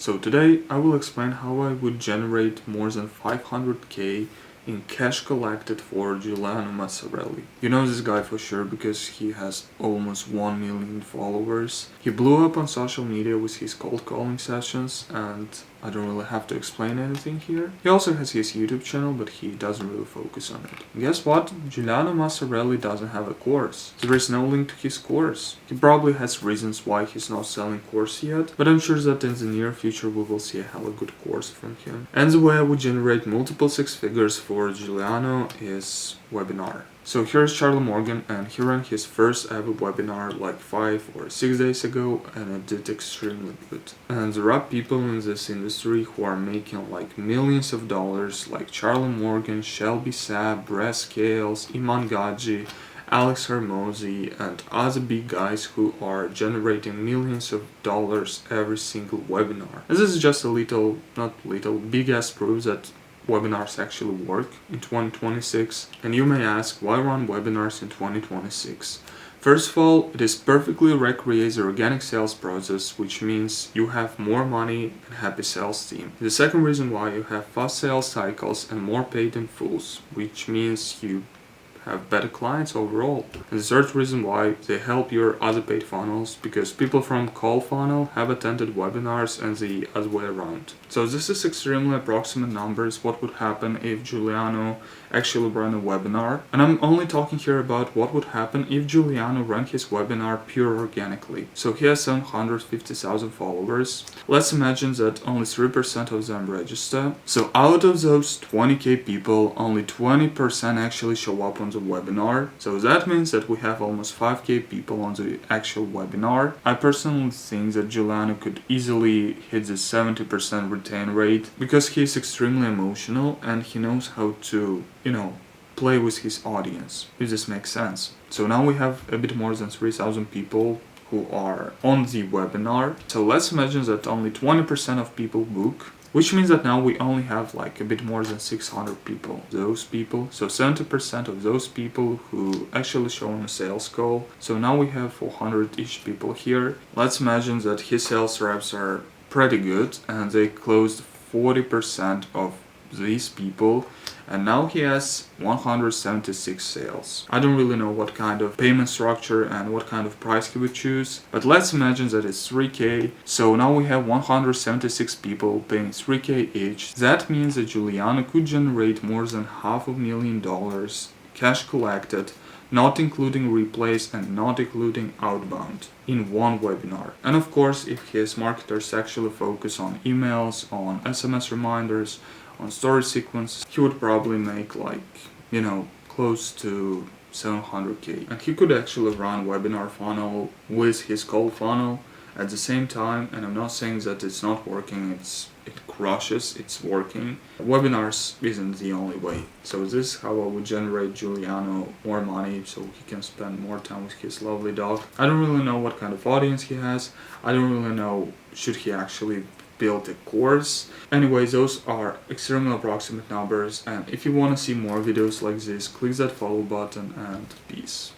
So today I will explain how I would generate more than 500k in cash collected for Juliano Massarelli. You know this guy for sure because he has almost 1 million followers. He blew up on social media with his cold calling sessions, and I don't really have to explain anything here. He also has his YouTube channel, but he doesn't really focus on it. And guess what? Juliano Massarelli doesn't have a course. There is no link to his course. He probably has reasons why he's not selling course yet, but I'm sure that in the near future we will see a hella good course from him. And the way I would generate multiple six figures for Juliano is webinar. So here's Charlie Morgan, and he ran his first ever webinar like 5 or 6 days ago, and it did extremely good. And there are people in this industry who are making like millions of dollars, like Charlie Morgan, Shelby Saab, Brad Scales, Iman Gadji, Alex Hermosi, and other big guys who are generating millions of dollars every single webinar. And this is just a big ass proof that webinars actually work in 2026. And you may ask, why run webinars in 2026? First of all, it is perfectly recreates the organic sales process, which means you have more money and happy sales team. The second reason why you have fast sales cycles and more paid in fulls, which means you have better clients overall. And the third reason why they help your other paid funnels, because people from cold funnel have attended webinars and the other way around. So this is extremely approximate numbers what would happen if Juliano actually ran a webinar. And I'm only talking here about what would happen if Juliano ran his webinar pure organically. So he has 750,000 followers. Let's imagine that only 3% of them register. So out of those 20k people, only 20% actually show up on the webinar. So that means that we have almost 5k people on the actual webinar. I personally think that Juliano could easily hit the 70% retain rate because he is extremely emotional and he knows how to, play with his audience, if this makes sense. So now we have a bit more than 3,000 people who are on the webinar. So let's imagine that only 20% of people book, which means that now we only have like a bit more than 600 people. Those people, so 70% of those people who actually show on a sales call. So now we have 400-ish people here. Let's imagine that his sales reps are pretty good and they closed 40% of these people, and now he has 176 sales. I don't really know what kind of payment structure and what kind of price he would choose, but let's imagine that it's 3k. So now we have 176 people paying 3k each. That means that Juliano could generate more than $500,000 cash collected, not including replays and not including outbound, in one webinar. And of course, if his marketers actually focus on emails, on SMS reminders, on story sequence, he would probably make like, close to 700k. And he could actually run webinar funnel with his cold funnel at the same time. And I'm not saying that it's not working, it crushes, it's working. Webinars isn't the only way. So this is how I would generate Juliano more money so he can spend more time with his lovely dog. I don't really know what kind of audience he has. I don't really know should he actually build a course. Anyway, those are extremely approximate numbers, and if you want to see more videos like this, click that follow button and peace.